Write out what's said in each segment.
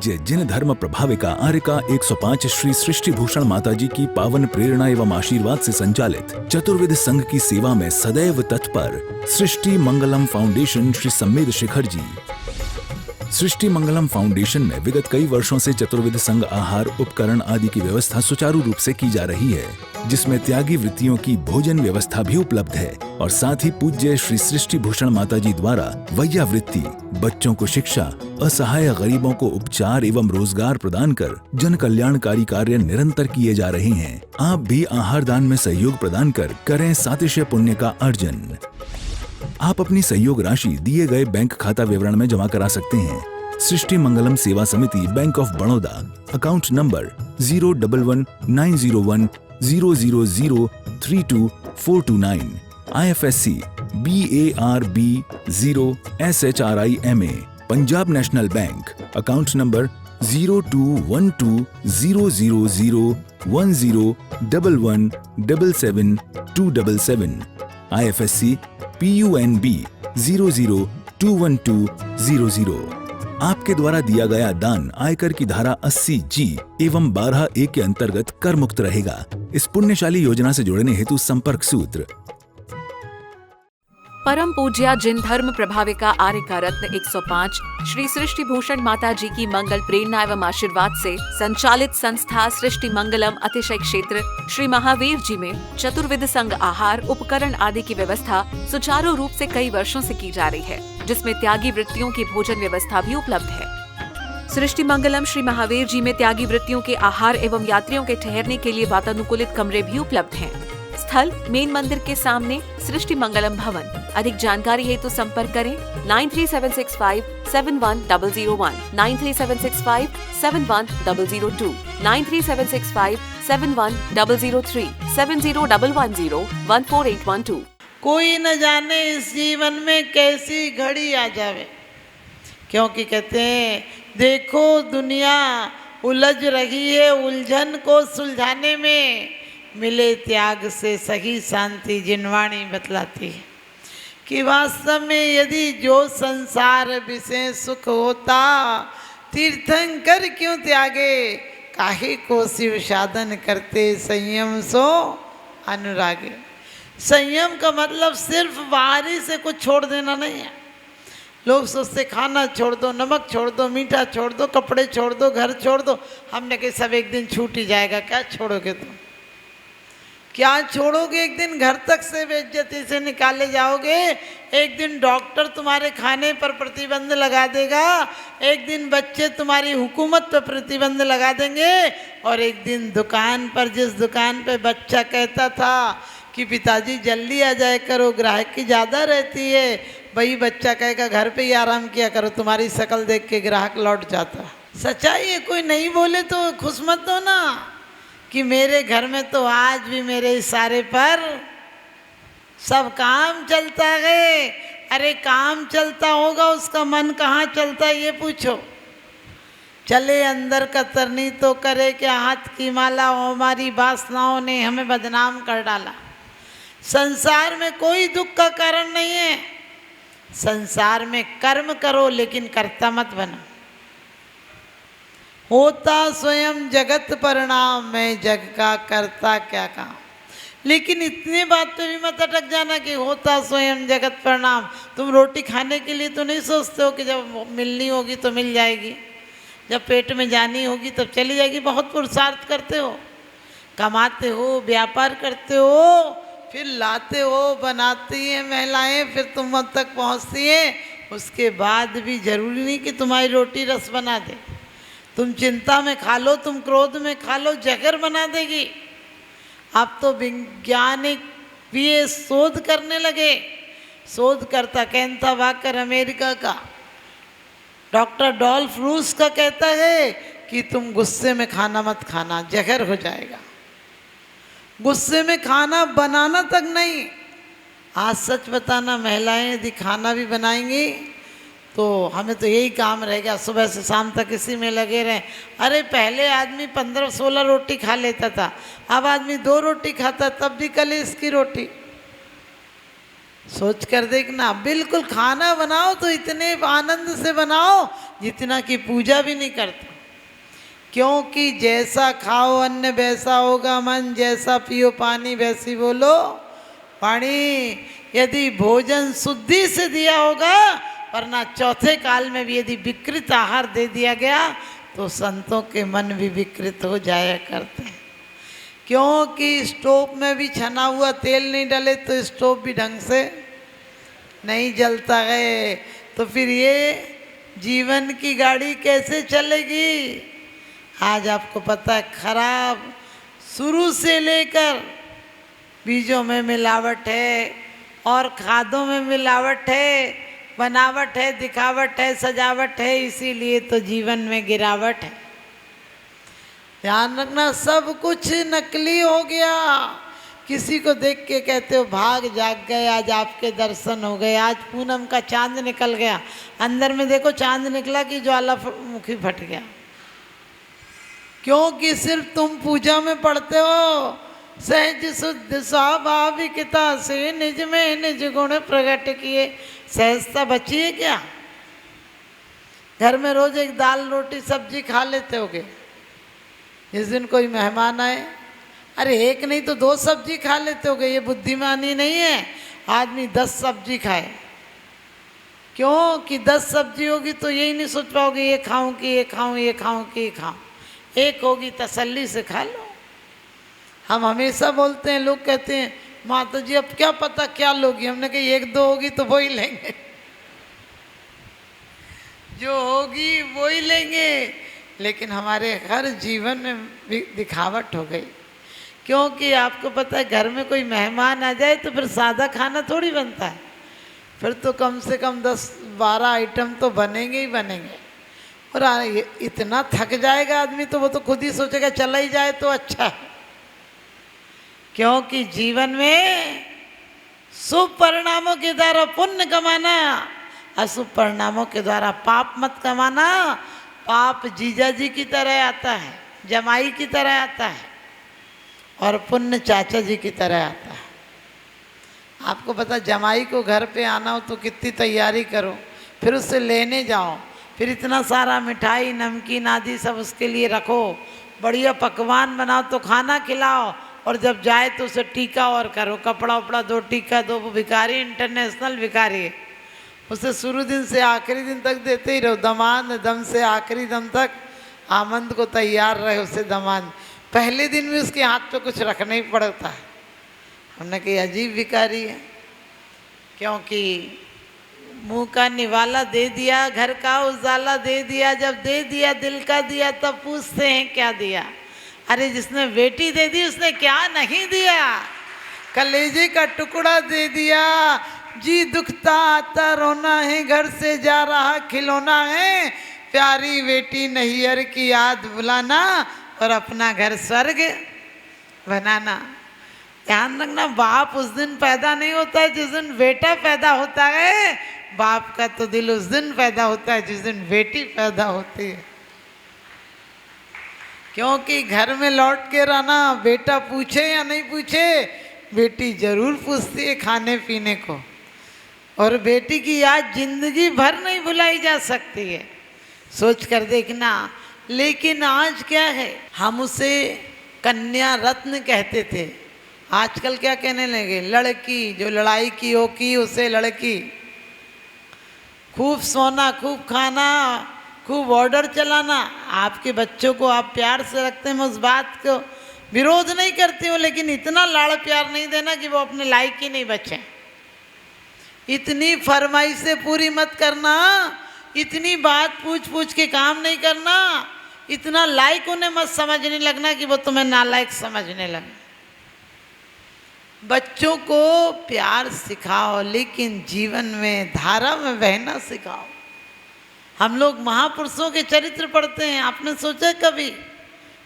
पूज्य जिन धर्म प्रभाविका आर्यका 105 श्री सृष्टि भूषण माता जी की पावन प्रेरणा एवं आशीर्वाद से संचालित चतुर्वेद संघ की सेवा में सदैव तत्पर सृष्टि मंगलम फाउंडेशन श्री सम्मेद शिखर जी। सृष्टि मंगलम फाउंडेशन में विगत कई वर्षों से चतुर्वेद संघ आहार उपकरण आदि की व्यवस्था सुचारू रूप से की जा रही है, जिसमें त्यागी वृत्तियों की भोजन व्यवस्था भी उपलब्ध है और साथ ही पूज्य श्री सृष्टि भूषण माता जी द्वारा वैया वृत्ति, बच्चों को शिक्षा, असहाय गरीबों को उपचार एवं रोजगार प्रदान कर जन कल्याणकारी कार्य निरंतर किए जा रहे हैं। आप भी आहार दान में सहयोग प्रदान कर करें सातिशय पुण्य का अर्जन। आप अपनी सहयोग राशि दिए गए बैंक खाता विवरण में जमा करा सकते हैं। सृष्टि मंगलम सेवा समिति, bank of Baroda, account number 0119000032429, IFSC BARB 0SHRIMA, Punjab national bank, account number 0212001011777277, IFSC PUNB 0021200। आपके द्वारा दिया गया दान आयकर की धारा 80G एवं 12A के अंतर्गत कर मुक्त रहेगा। इस पुण्यशाली योजना से जुड़ने हेतु संपर्क सूत्र। परम पूज्या जिन धर्म प्रभाविका आर्यका रत्न 105 श्री सृष्टि भूषण माता जी की मंगल प्रेरणा एवं आशीर्वाद से संचालित संस्था सृष्टि मंगलम अतिशय क्षेत्र श्री महावीर जी में चतुर्विध संघ आहार उपकरण आदि की व्यवस्था सुचारू रूप से कई वर्षों से की जा रही है, जिसमें त्यागी वृत्तियों की भोजन व्यवस्था भी उपलब्ध है। सृष्टि मंगलम श्री महावीर जी में त्यागी वृत्तियों के आहार एवं यात्रियों के ठहरने के लिए वातानुकूलित कमरे भी उपलब्ध हैं। स्थल मेन मंदिर के सामने सृष्टि मंगलम भवन। अधिक जानकारी हेतु संपर्क करें 9376571001, 9376571002, 9376571003, 7011014812। कोई न जाने इस जीवन में कैसी घड़ी आ जावे, क्योंकि कहते हैं देखो दुनिया उलझ रही है, उलझन को सुलझाने में मिले त्याग से सही शांति जिनवाणी बतलाती है कि वास्तव में यदि जो संसार विषय सुख होता तीर्थंकर क्यों त्यागे, काहे को शिव साधन करते संयम सो अनुरागे। संयम का मतलब सिर्फ बाहरी से कुछ छोड़ देना नहीं है। लोग सोचते खाना छोड़ दो, नमक छोड़ दो, मीठा छोड़ दो, कपड़े छोड़ दो, घर छोड़ दो। हमने कहा सब एक दिन छूट ही जाएगा। क्या छोड़ोगे तुम? क्या छोड़ोगे? एक दिन घर तक से बेइज्जती से निकाले जाओगे, एक दिन डॉक्टर तुम्हारे खाने पर प्रतिबंध लगा देगा, एक दिन बच्चे तुम्हारी हुकूमत पर प्रतिबंध लगा देंगे, और एक दिन दुकान पर जिस दुकान पे बच्चा कहता था कि पिताजी जल्दी आ जाए करो, ग्राहकी ज़्यादा रहती है, वही बच्चा कहेगा घर पे ही आराम किया करो, तुम्हारी शक्ल देख के ग्राहक लौट जाता। सच्चाई है, कोई नहीं बोले तो खुश मत हो ना कि मेरे घर में तो आज भी मेरे इशारे पर सब काम चलता है। अरे काम चलता होगा, उसका मन कहाँ चलता है ये पूछो। चले अंदर कतरनी तो करे क्या हाथ की माला, हमारी वासनाओं ने हमें बदनाम कर डाला। संसार में कोई दुख का कारण नहीं है। संसार में कर्म करो लेकिन कर्ता मत बनो। होता स्वयं जगत परिणाम, मैं जग का करता क्या काम। लेकिन इतनी बात पे भी मत अटक जाना कि होता स्वयं जगत परिणाम। तुम रोटी खाने के लिए तो नहीं सोचते हो कि जब मिलनी होगी तो मिल जाएगी, जब पेट में जानी होगी तब चली जाएगी। बहुत पुरुषार्थ करते हो, कमाते हो, व्यापार करते हो, फिर लाते हो, बनाती हैं महिलाएं, फिर तुम अब तक पहुंचती हैं। उसके बाद भी जरूरी नहीं कि तुम्हारी रोटी रस बना दे। तुम चिंता में खा लो, तुम क्रोध में खा लो, जहर बना देगी। अब तो वैज्ञानिक भी ये शोध करने लगे। शोधकर्ता कैंथा वाकर अमेरिका का डॉक्टर डॉल्फ रूस का कहता है कि तुम गुस्से में खाना मत खाना, जहर हो जाएगा। गुस्से में खाना बनाना तक नहीं। आज सच बताना, महिलाएं यदि खाना भी बनाएंगी तो हमें तो यही काम रहेगा, सुबह से शाम तक इसी में लगे रहें। अरे पहले आदमी 15-16 रोटी खा लेता था, अब आदमी 2 रोटी खाता, तब भी कल इसकी रोटी। सोच कर देखना। बिल्कुल खाना बनाओ तो इतने आनंद से बनाओ जितना कि पूजा भी नहीं करता। क्योंकि जैसा खाओ अन्न वैसा होगा मन, जैसा पियो पानी वैसी बोलो वाणी। यदि भोजन शुद्धि से दिया होगा, वरना चौथे काल में भी यदि विकृत आहार दे दिया गया तो संतों के मन भी विकृत हो जाया करते हैं। क्योंकि स्टोव में भी छना हुआ तेल नहीं डाले तो स्टोव भी ढंग से नहीं जलता है। तो फिर ये जीवन की गाड़ी कैसे चलेगी? आज आपको पता है खराब शुरू से लेकर बीजों में मिलावट है और खादों में मिलावट है, बनावट है, दिखावट है, सजावट है, इसीलिए तो जीवन में गिरावट है। ध्यान रखना, सब कुछ नकली हो गया। किसी को देख के कहते हो भाग जाग गए, आज आपके दर्शन हो गए, आज पूनम का चांद निकल गया, अंदर में देखो चांद निकला कि ज्वालामुखी फट गया। क्योंकि सिर्फ तुम पूजा में पढ़ते हो सहज शुद्ध स्वाभाविकता से निज में निज गुण प्रकट किए, सहजता बची है क्या? घर में रोज एक दाल रोटी सब्जी खा लेते होगे, जिस दिन कोई मेहमान आए अरे एक नहीं तो 2 सब्जी खा लेते होगे। ये बुद्धिमानी नहीं है, आदमी 10 सब्जी खाए। क्यों कि 10 सब्जी होगी तो यही नहीं सोच पाओगे ये खाऊं कि ये खाऊं, ये खाऊं कि ये खाऊं। एक होगी तसल्ली से खा लो। हम हमेशा बोलते हैं, लोग कहते हैं माता जी अब क्या पता क्या लोगी, हमने कहा 1-2 होगी तो वो ही लेंगे, जो होगी वो ही लेंगे। लेकिन हमारे हर जीवन में दिखावट हो गई। क्योंकि आपको पता है घर में कोई मेहमान आ जाए तो फिर सादा खाना थोड़ी बनता है, फिर तो कम से कम 10-12 आइटम तो बनेंगे ही बनेंगे। और इतना थक जाएगा आदमी तो वो तो खुद ही सोचेगा चला ही जाए तो अच्छा है। क्योंकि जीवन में शुभ परिणामों के द्वारा पुण्य कमाना, अशुभ परिणामों के द्वारा पाप मत कमाना। पाप जीजा जी की तरह आता है, जमाई की तरह आता है, और पुण्य चाचा जी की तरह आता है। आपको पता जमाई को घर पे आना हो तो कितनी तैयारी करो, फिर उससे लेने जाओ, फिर इतना सारा मिठाई नमकीन आदि सब उसके लिए रखो, बढ़िया पकवान बनाओ तो खाना खिलाओ, और जब जाए तो उसे टीका और करो, कपड़ा उपड़ा दो, टीका दो। वो भिखारी इंटरनेशनल भिखारी है, उसे शुरू दिन से आखिरी दिन तक देते ही रहो। दमाद दम से आखिरी दम तक आमंद को तैयार रहे उसे दमाद। पहले दिन भी उसके हाथ पे कुछ रखना ही पड़ता है। हमने कहा अजीब भिखारी है, क्योंकि मुंह का निवाला दे दिया, घर का उजाला दे दिया। जब दे दिया दिल का दिया तब पूछते हैं क्या दिया। अरे जिसने बेटी दे दी उसने क्या नहीं दिया, कलेजे का टुकड़ा दे दिया। जी दुखता आता रोना है, घर से जा रहा खिलौना है, प्यारी बेटी नैहर की याद बुलाना और अपना घर स्वर्ग बनाना। ध्यान रखना, बाप उस दिन पैदा नहीं होता है जिस दिन बेटा पैदा होता है, बाप का तो दिल उस दिन पैदा होता है जिस दिन बेटी पैदा होती है। क्योंकि घर में लौट के रहना, बेटा पूछे या नहीं पूछे, बेटी जरूर पूछती है खाने पीने को, और बेटी की याद जिंदगी भर नहीं भुलाई जा सकती है। सोच कर देखना। लेकिन आज क्या है, हम उसे कन्या रत्न कहते थे, आजकल क्या कहने लगे, लड़की। जो लड़ाई की हो की उसे लड़की। खूब सोना, खूब खाना, खूब ऑर्डर चलाना। आपके बच्चों को आप प्यार से रखते हैं, मैं उस बात को विरोध नहीं करती हूँ, लेकिन इतना लाड़ प्यार नहीं देना कि वो अपने लायक ही नहीं बचे। इतनी फरमाइशें पूरी मत करना, इतनी बात पूछ पूछ के काम नहीं करना, इतना लायक उन्हें मत समझने लगना कि वो तुम्हें नालायक समझने लगे। बच्चों को प्यार सिखाओ, लेकिन जीवन में धारा में बहना सिखाओ। हम लोग महापुरुषों के चरित्र पढ़ते हैं, आपने सोचा कभी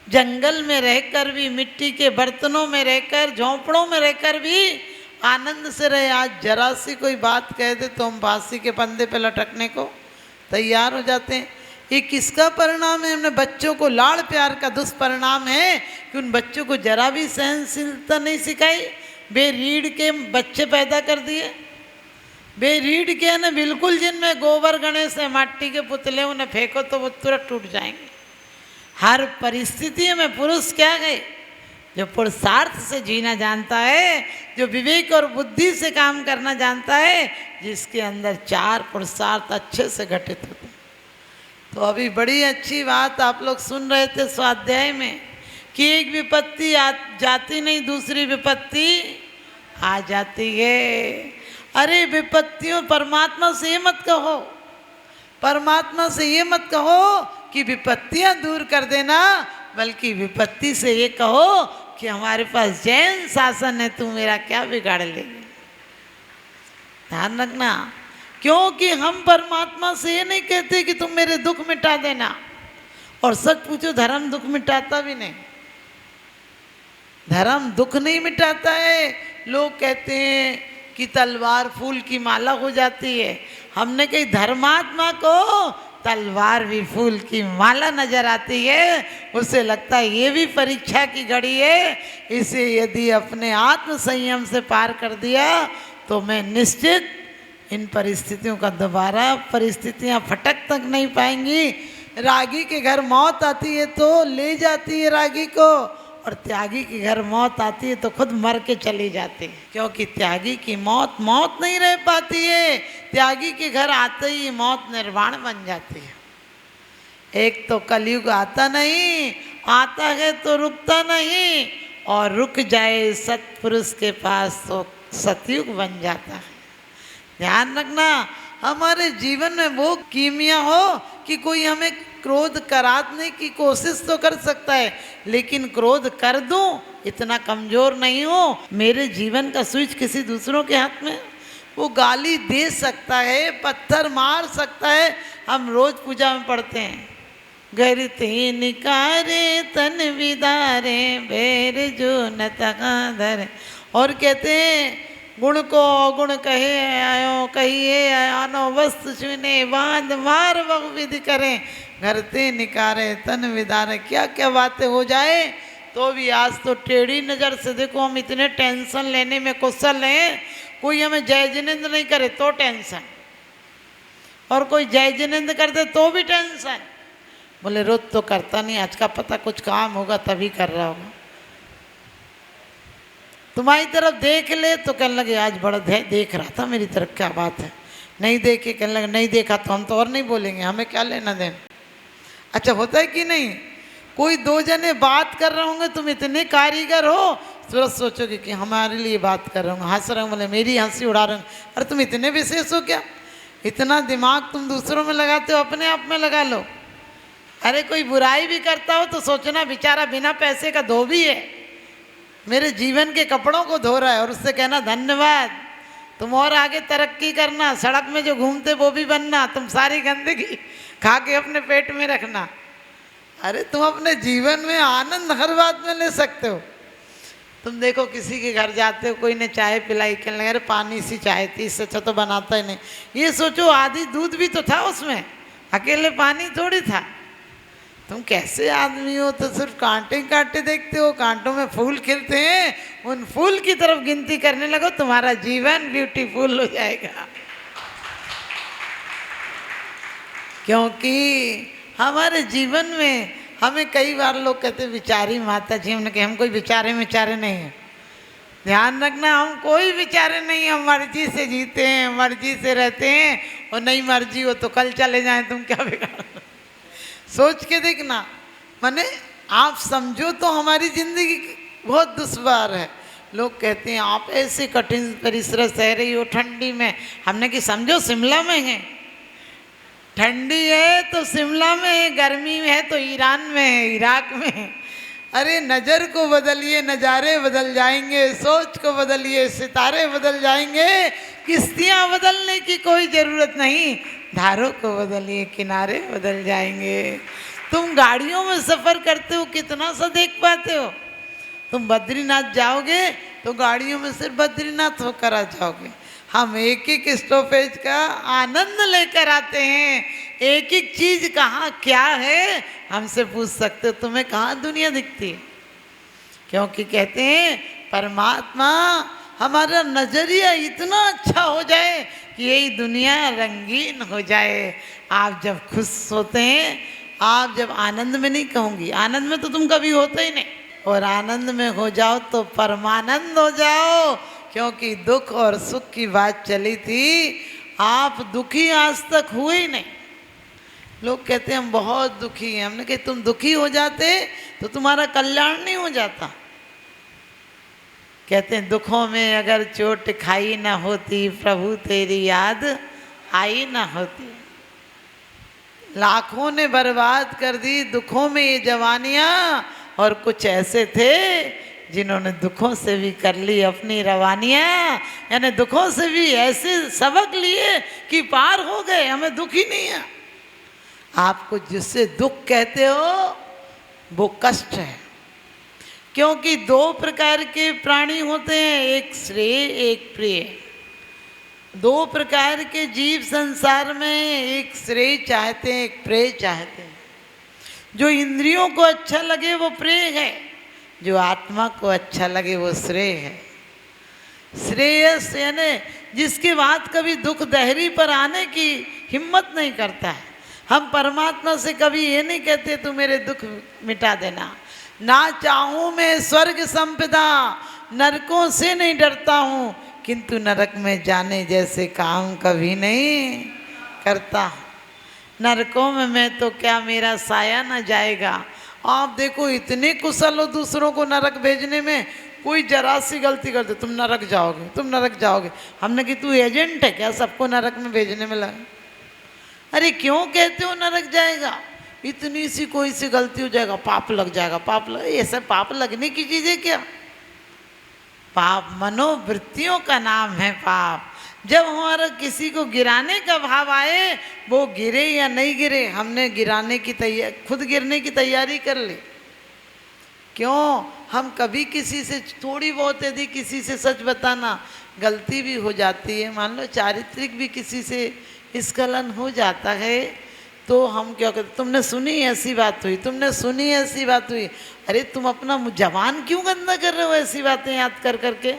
जंगल में रहकर भी, मिट्टी के बर्तनों में रहकर, झोंपड़ों में रहकर भी आनंद से रहे। आज जरा सी कोई बात कह दे तो हम फांसी के फंदे पे लटकने को तैयार हो जाते हैं। ये किसका परिणाम है? हमने बच्चों को लाड़ प्यार का दुष्परिणाम है कि उन बच्चों को जरा भी सहनशीलता नहीं सिखाई। बेरीढ़ के बच्चे पैदा कर दिए। बेरीढ़ के ना बिल्कुल, जिनमें गोबर गणेश है, माटी के पुतले, उन्हें फेंको तो वो तुरंत टूट जाएंगे। हर परिस्थिति में पुरुष क्या गए, जो पुरुषार्थ से जीना जानता है, जो विवेक और बुद्धि से काम करना जानता है, जिसके अंदर चार पुरुषार्थ अच्छे से घटित होते हैं। तो अभी बड़ी अच्छी बात आप लोग सुन रहे थे स्वाध्याय में कि एक विपत्ति जाती नहीं, दूसरी विपत्ति आ जाती है। अरे विपत्तियों, परमात्मा से ये मत कहो, परमात्मा से ये मत कहो कि विपत्तियां दूर कर देना, बल्कि विपत्ति से ये कहो कि हमारे पास जैन शासन है, तू मेरा क्या बिगाड़ लेगी। ध्यान रखना, क्योंकि हम परमात्मा से ये नहीं कहते कि तुम मेरे दुख मिटा देना। और सच पूछो, धर्म दुख मिटाता भी नहीं, धर्म दुख नहीं मिटाता है। लोग कहते हैं कि तलवार फूल की माला हो जाती है। हमने कही धर्मात्मा को तलवार भी फूल की माला नजर आती है, उसे लगता है ये भी परीक्षा की घड़ी है, इसे यदि अपने आत्म संयम से पार कर दिया तो मैं निश्चित इन परिस्थितियों का दोबारा परिस्थितियां फटक तक नहीं पाएंगी। रागी के घर मौत आती है तो ले जाती है रागी को, और त्यागी के घर मौत आती है तो खुद मर के चली जाती है, क्योंकि त्यागी की मौत मौत नहीं रह पाती है। त्यागी के घर आते ही मौत निर्वाण बन जाती है। एक तो कलयुग आता नहीं, आता है तो रुकता नहीं, और रुक जाए सत्पुरुष के पास तो सतयुग बन जाता है। ध्यान रखना, हमारे जीवन में वो कीमिया हो कि कोई हमें क्रोध कराने की कोशिश तो कर सकता है, लेकिन क्रोध कर दूं इतना कमज़ोर नहीं हो। मेरे जीवन का स्विच किसी दूसरों के हाथ में, वो गाली दे सकता है, पत्थर मार सकता है। हम रोज़ पूजा में पढ़ते हैं, घर ते निकारे तन विदारे बेर जो न तकादर, और कहते हैं गुण को अवगुण कहे आयो, कहिए आनो वस्तु चुने बांध मार बहु विधि करें, घर ते निकारे तन विदारे। क्या क्या बातें हो जाए तो भी आज तो टेढ़ी नज़र से देखो, हम इतने टेंशन लेने में कुशल हैं। कोई हमें जय जिनेंद्र नहीं करे तो टेंशन, और कोई जय जिनेंद्र कर दे तो भी टेंशन। बोले रोज तो करता नहीं, आज का पता कुछ काम होगा तभी कर रहा होगा। तुम्हारी तरफ देख ले तो कहने लगे आज बड़ा देख रहा था मेरी तरफ, क्या बात है। नहीं देखे कहने लगे नहीं देखा तो हम तो और नहीं बोलेंगे, हमें क्या लेना देना। अच्छा होता है कि नहीं, कोई दो जने बात कर रहे होंगे, तुम इतने कारीगर हो, तुरंत सोचोगे कि हमारे लिए बात कर रहे होंगे, हंस रहे होंगे, बोले मेरी हंसी उड़ा रहे होंगे। अरे तुम इतने विशेष हो क्या, इतना दिमाग तुम दूसरों में लगाते हो, अपने आप में लगा लो। अरे कोई बुराई भी करता हो तो सोचना बेचारा बिना पैसे का धोबी है, मेरे जीवन के कपड़ों को धो रहा है, और उससे कहना धन्यवाद। तुम और आगे तरक्की करना, सड़क में जो घूमते वो भी बनना, तुम सारी गंदगी खा के अपने पेट में रखना। अरे तुम अपने जीवन में आनंद हर बात में ले सकते हो। तुम देखो किसी के घर जाते हो, कोई ने चाय पिलाई, कहने लगे अरे पानी सी चाय थी, इससे अच्छा तो बनाता ही नहीं। ये सोचो आधी दूध भी तो था उसमें, अकेले पानी थोड़ी था। तुम कैसे आदमी हो, तो सिर्फ कांटे कांटे देखते हो, कांटों में फूल खिलते हैं, उन फूल की तरफ गिनती करने लगो, तुम्हारा जीवन ब्यूटीफुल हो जाएगा। क्योंकि हमारे जीवन में हमें कई बार लोग कहते विचारी माता जी, हमने कहा हम कोई विचारे नहीं हैं। ध्यान रखना, हम कोई विचारे नहीं, हम मर्जी से जीते हैं, मर्जी से रहते हैं, और नहीं मर्जी हो तो कल चले जाएं, तुम क्या बिगाड़। सोच के देखना, माने आप समझो तो हमारी जिंदगी बहुत दुश्वार है। लोग कहते हैं आप ऐसे कठिन परिश्रम सह रही हो ठंडी में, हमने कि समझो शिमला में है, ठंडी है तो शिमला में है, गर्मी में है तो ईरान में है, इराक में है। अरे नज़र को बदलिए, नज़ारे बदल जाएंगे, सोच को बदलिए, सितारे बदल जाएंगे। किश्तियाँ बदलने की कोई ज़रूरत नहीं, धारों को बदलिए, किनारे बदल जाएंगे। तुम गाड़ियों में सफ़र करते हो, कितना सा देख पाते हो। तुम बद्रीनाथ जाओगे तो गाड़ियों में सिर्फ बद्रीनाथ होकर आ जाओगे। हम एक एक स्टॉपेज का आनंद लेकर आते हैं, एक एक चीज़ कहाँ क्या है हमसे पूछ सकते हो, तुम्हें कहाँ दुनिया दिखती है। क्योंकि कहते हैं परमात्मा, हमारा नज़रिया इतना अच्छा हो जाए कि यही दुनिया रंगीन हो जाए। आप जब खुश होते हैं, आप जब आनंद में नहीं कहूँगी, आनंद में तो तुम कभी होते ही नहीं, और आनंद में हो जाओ तो परमानंद हो जाओ, क्योंकि दुख और सुख की बात चली थी। आप दुखी आज तक हुए ही नहीं। लोग कहते हैं हम बहुत दुखी हैं। हमने कहा तुम दुखी हो जाते तो तुम्हारा कल्याण नहीं हो जाता। कहते हैं दुखों में अगर चोट खाई ना होती, प्रभु तेरी याद आई ना होती। लाखों ने बर्बाद कर दी दुखों में ये जवानियां, और कुछ ऐसे थे जिन्होंने दुखों से भी कर ली अपनी रवानियां, यानी दुखों से भी ऐसे सबक लिए कि पार हो गए, हमें दुख ही नहीं है। आपको जिससे दुख कहते हो वो कष्ट है, क्योंकि दो प्रकार के प्राणी होते हैं, एक श्रेय एक प्रिय। दो प्रकार के जीव संसार में, एक श्रेय चाहते हैं एक प्रिय चाहते हैं। जो इंद्रियों को अच्छा लगे वो प्रिय है, जो आत्मा को अच्छा लगे वो श्रेय है। श्रेयस यानी जिसके बाद कभी दुख दहरी पर आने की हिम्मत नहीं करता है। हम परमात्मा से कभी ये नहीं कहते तू मेरे दुख मिटा देना। ना चाहूँ मैं स्वर्ग संपदा, नरकों से नहीं डरता हूँ, किंतु नरक में जाने जैसे काम कभी नहीं करता। नरकों में मैं तो क्या मेरा साया न जाएगा। आप देखो इतने कुशल हो दूसरों को नरक भेजने में, कोई जरा सी गलती कर दे तुम नरक जाओगे, तुम नरक जाओगे। हमने कि तू एजेंट है क्या सबको नरक में भेजने में लगा? अरे क्यों कहते हो नरक जाएगा? इतनी सी कोई सी गलती हो जाएगा पाप लग जाएगा, पाप लग, ये सब पाप लगने की चीज़ है क्या? पाप मनोवृत्तियों का नाम है पाप। जब हमारा किसी को गिराने का भाव आए, वो गिरे या नहीं गिरे, हमने गिराने की तैयारी, खुद गिरने की तैयारी कर ली। क्यों? हम कभी किसी से थोड़ी बहुत यदि किसी से सच बताना गलती भी हो जाती है, मान लो चारित्रिक भी किसी से स्खलन हो जाता है, तो हम क्या कहते, तुमने सुनी ऐसी बात हुई, तुमने सुनी ऐसी बात हुई। अरे तुम अपना जबान क्यों गंदा कर रहे हो ऐसी बातें याद कर करके?